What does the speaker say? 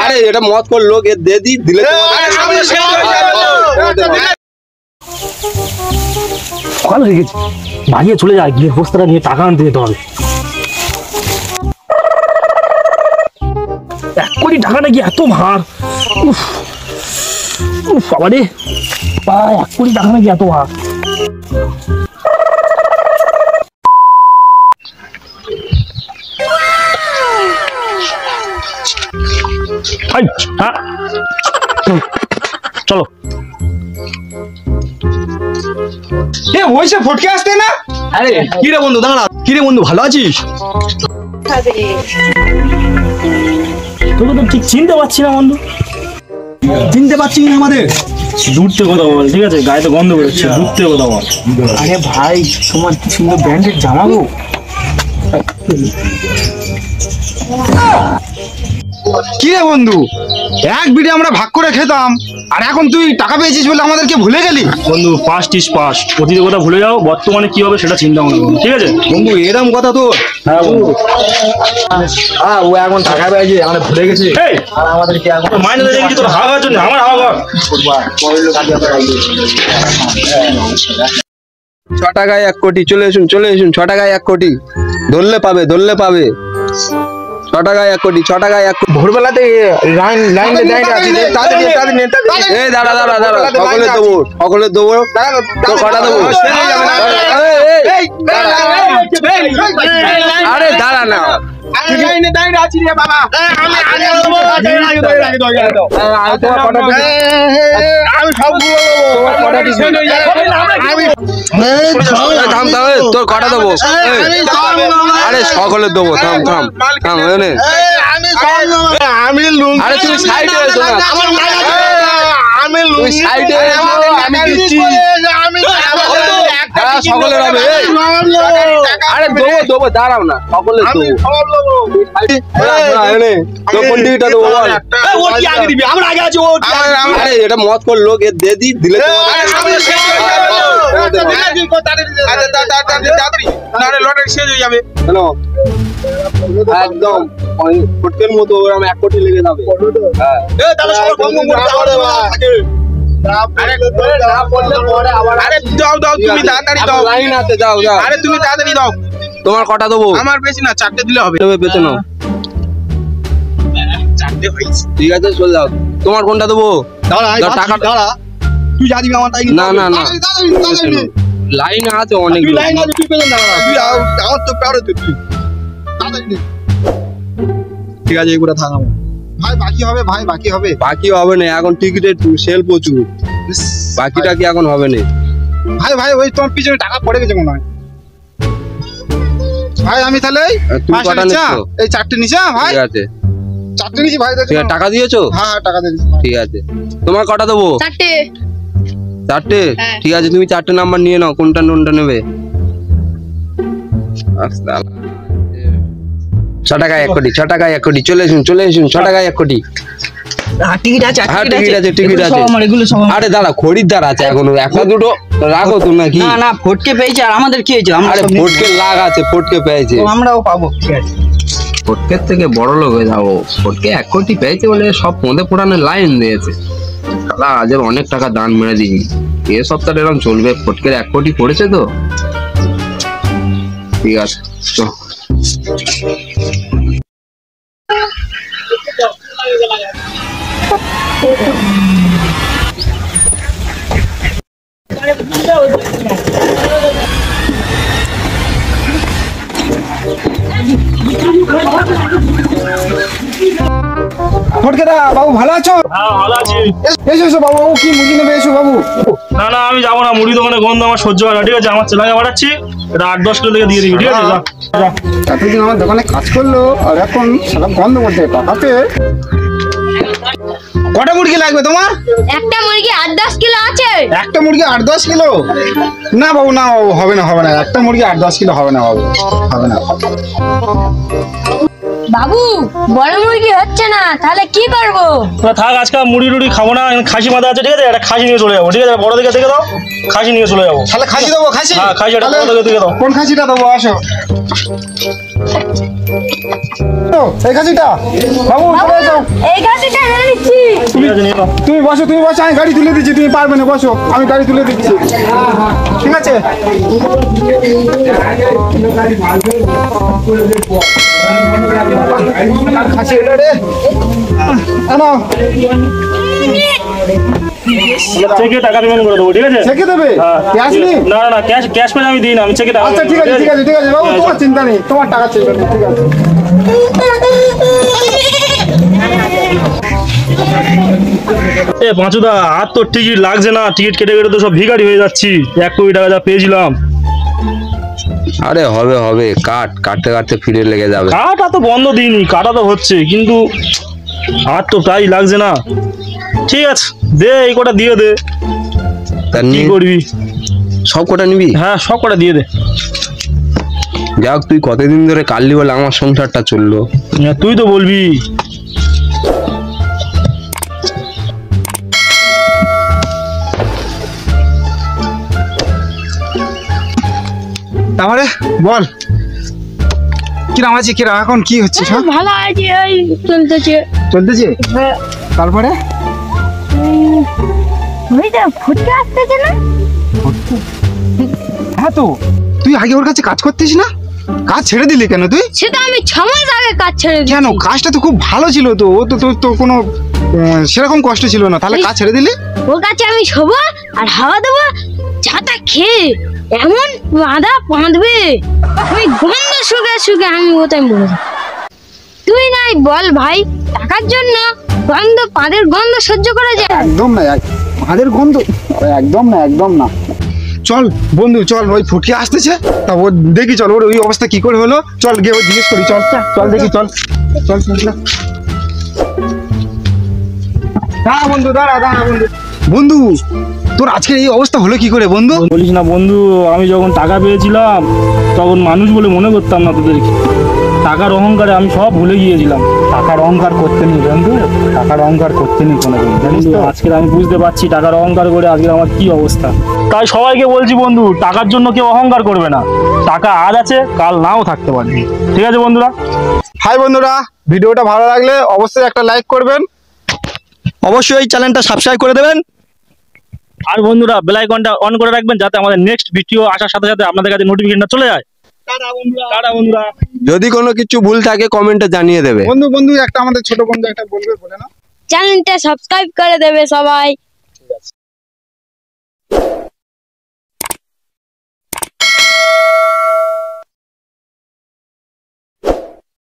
আরে এটা মত কর লোক এ দে দি দিলে সকাল হয়ে গেছে, বাড়িয়ে চলে যায়, গিয়ে বস্তাটা নিয়ে টাকা আনতে যেতে হবে। 1 কোটি টাকাটা কি এত ভার? বাবা রে, 1 কোটি টাকা নাকি এত ভার? চলো ফটকে আসতে না। আরে কি রে বন্ধু, দাঁড়া। কি রে বন্ধু, ভালো আছিস? তোকে তো ঠিক চিনতে পারছি না বন্ধু। চিনতে পারছি না আমাদের? দূর থেকে কথা বল, ঠিক আছে? গায়ে তো গন্ধ বেরোচ্ছে, দূর থেকে কথা বল। আরে ভাই, তোমার কি সুন্দর ব্র্যান্ডেড জামা গো। কি রে বন্ধু, এক বিড়ি আমরা ভাগ করে খেতাম, আর এখন তুই টাকা পেয়েছিস বলে আমাদেরকে ভুলে গেলি? বন্ধু, পাস্ট ইজ পাস্ট, অতীতের কথা ভুলে যাও, বর্তমানে কি হবে সেটা চিন্তা ভাবনা করো, ঠিক আছে বন্ধু? এরকম কথা তোর? হ্যাঁ বন্ধু। ও এখন টাকা পেয়েছে, আমরা ভুলে গেছি। আর আমাদেরকে এখন মাইনে দিয়ে দিয়েছি তোর হাওয়ার জন্য, আমার হাওয়া। 6 টাকায় 1 কোটি। চলে এসুন, চলে এসুন। 6 টাকায় 1 কোটি। ধরলে পাবে, ধরলে পাবে। 6 টাকায় 1 কোটি, 6 টাকায় 1 কোটি। ভোরবেলাতে লাইন আছে। এই দাঁড়া দাঁড়া দাঁড়া, সকলে দেবো, সকলে দেবো। তো কটা দেবো? আরে দাঁড়া না, তোর কটা দেবো? আরে সকলে দেবো। থাম থাম থাম, আরে তুমি সাইডে এসো না, তুমি সাইডে এসো, আমি দিচ্ছি। সকলের হবে। আরে দেবো দেবো, দাঁড়াও না, সকলে দেবো। আরে এটা মত কর লোক এ দে দি দিলে একদম ফুটকের মতো 1 কোটি লেগে যাবে। তোমার কটা দেবো? আমার বেশি না, 4টে দিলে হবে। বেঁচে নাও, 4টে হয়েছে, ঠিক আছে চলে যাও। তোমার কোনটা দেবো? টাকা তুই যা দিবি আমার তাই। না না না, লাইন আছে অনেক। ঠিক আছে, এগুলো থাকাবো ভাই। বাকি হবে ভাই, বাকি হবে। বাকি হবে না, এখন টিকিটের সেল প্রচুর। বাকিটা কি এখন হবে না ভাই? ভাই ওই তোমার পিছনে টাকা পড়ে গেছে মনে হয় ভাই। আমি তাহলে তুমি কটা নিচ্ছ? এই 4টে নিছা ভাই। ঠিক আছে, 4টে নিছি ভাই। ঠিক আছে, টাকা দিয়েছো? হ্যাঁ টাকা দিয়েছি। ঠিক আছে, তোমার কটা দেবো? 4টে। 4টে? ঠিক আছে, তুমি 4টে নাম্বার নিয়ে নাও, কোনটা নেবে? 6 টাকায় 1 কোটি, 6 টাকায় 1 কোটি। চলে এসুন, চলে এসুন। 6 টাকায় 1 কোটি। টিকিট আছে, টিকিট আছে, টিকিট আছে। আরে দাঁড়া, খরিদ্দার আছে এখনো, একটা দুটো রাখো তো নাকি? না না, ফটকে পেয়েছে, আর আমাদের কি হয়েছে? আরে ফটকে লাগ আছে, ফটকে পেয়েছে, আমরাও পাবো। ঠিক আছে, ফটকের থেকে বড় লোক হয়ে যাবো। ফটকে 1 কোটি পেয়েছে বলে সব পদে পোড়ানোর লাইন দিয়েছে। আজ অনেক টাকা দান মেরে দিই, এ সপ্তাহে এরকম চলবে। ফটকের 1 কোটি পড়েছে তো, ঠিক আছে। ফটকেদা বাবু, ভালো আছো? হ্যাঁ ভালো আছি। এসো এসো বাবু। কি মুড়ি নেবে? এসো বাবু। না না, আমি যাবো না, মুড়ি দোকানে গন্ধ আমার সহ্য হয় না, ঠিক আছে? আমার ছেলেকে পাঠাচ্ছি, এটা 8-10 কিলো থেকে দিয়ে দিবি, ঠিক আছে? এতদিন আমার দোকানে কাজ করলো, আর এখন সারা বন্ধ করতে টাকাতে। কটা মুরগি লাগবে তোমার? একটা মুরগি 8-10 কিলো আছে। একটা মুরগি 8-10 কিলো? না বাবু, না বাবু, হবে না, হবে না। একটা মুরগি 8-10 কিলো হবে না বাবু, হবে না। বাবু, বড় মুরগি হচ্ছে না, তাহলে কি করবো? থাক, আজকে মুড়ি টুড়ি খাবো না, খাসি মাথা আছে, ঠিক আছে? একটা খাসি নিয়ে চলে যাবো, ঠিক আছে? বড় দিকে দেখে দাও, খাসি নিয়ে চলে যাবো। তাহলে খাসি দেবো? খাসি? হ্যাঁ, খাসি একটা বড় দিকে দেখে দাও। কোন খাসিটা দেবো? আসো। এই খাসিটা বাবু চলে যাও। এই গাছটা এনে নিচ্ছি। ঠিক আছে নিয়ে নাও। তুমি বসো আমি গাড়ি তুলে দিচ্ছি, তুমি পারবে না, বসো আমি গাড়ি তুলে দিচ্ছি, ঠিক আছে? খাসি এটা রে, আনো। চেকে টাকা পেমেন্ট করে দেবো, ঠিক আছে? চেকে দেবে? হ্যাঁ। ক্যাশ নেই? না না ক্যাশ পেলে আমি দিই না, আমি চেকে টাকা আচ্ছা ঠিক আছে ঠিক আছে ঠিক আছে বাবু, তোমার চিন্তা নেই, তোমার টাকা চিন্তা নেই, ঠিক আছে। এ পাঁচুদা, আর তো টিকিট লাগছে না, টিকিট কেটে কেটে তো সব ভিখারি হয়ে যাচ্ছি। 1 কোটি টাকা যা পেয়েছিলাম। আরে হবে হবে, কাটতে কাটতে ফিরে লেগে যাবে। কাটা তো বন্ধ দিইনি, কাটা তো হচ্ছে, কিন্তু আর তো প্রায় লাগছে না। ঠিক আছে দে, এই কটা দিয়ে দে। তা কি করবি? সব কটা নিবি? হ্যাঁ সব কটা দিয়ে দে। যাক, তুই কতদিন ধরে কাটলি বলে আমার সংসারটা চললো। হ্যাঁ, তুই তো বলবি। তারপরে বল কিরাম আছে, কিরাম এখন কি হচ্ছে সব? ভালো আছে, ওই চলতেছে। চলতেছে? হ্যাঁ। তারপরে ওই যে ফুটে আসতেছে না? হ্যাঁ, তো তুই আগে ওর কাছে কাজ করতিস না, কাজ ছেড়ে দিলি কেন তুই? সেটা আমি 6 মাস আগে কাজ ছেড়ে দিই। কেন? কাজটা তো খুব ভালো ছিল তো, ও তো তোর তো কোনো সেরকম কষ্ট ছিল না, তাহলে কাজ ছেড়ে দিলি? ওর কাছে আমি শোবো আর হাওয়া দেবো, ছাতা খেয়ে এমন বাঁধা বাঁধবে, আমি গন্ধ শুকে শুকে আমি ওটাই মরে যাবো। তুই নাই বল ভাই, টাকার জন্য গন্ধ, পাদের গন্ধ সহ্য করা যায়? একদম না, আমাদের গন্ধ একদম না, একদম না। চল বন্ধু চল, ওই ফুটকে আসতেছে, তা ও দেখি, চল ওর ওই অবস্থা কি করে হলো, চল গিয়ে ও জিজ্ঞেস করি, চল চল দেখি, চল চল চল চল। দাঁড়া বন্ধু, দাঁড়া বন্ধু। বন্ধু তোর আজকে এই অবস্থা হলো কি করে বন্ধু? বলিস না বন্ধু, আমি যখন টাকা পেয়েছিলাম তখন মানুষ বলে মনে করতাম না তোদেরকে। টাকার অহংকারে আমি সব ভুলে গিয়েছিলাম। টাকার অহংকার করতে নেই বন্ধু, টাকার অহংকার করতে নেই কোনোদিন, জানিস কিন্তু তো? আজকে আমি বুঝতে পারছি টাকার অহংকার করে আজকে আমার কি অবস্থা। তাই সবাইকে বলছি বন্ধু, টাকার জন্য কেউ অহংকার করবে না। টাকা আজ আছে, কাল নাও থাকতে পারে। ঠিক আছে বন্ধুরা? হাই বন্ধুরা, ভিডিওটা ভালো লাগলে অবশ্যই একটা লাইক করবেন, অবশ্যই চ্যানেলটা সাবস্ক্রাইব করে দেবেন। আর বন্ধুরা বেল আইকনটা অন করে রাখবেন, যাতে আমাদের নেক্সট ভিডিও আসার সাথে সাথে আপনাদের কাছে নোটিফিকেশনটা চলে যায়। টাটা বন্ধুরা। যদি কোনো কিছু ভুল থাকে কমেন্টে জানিয়ে দেবে। বন্ধু একটা আমাদের ছোট বন্ধু একটা বলবে, বলে না? চ্যানেলটা সাবস্ক্রাইব করে দেবে সবাই।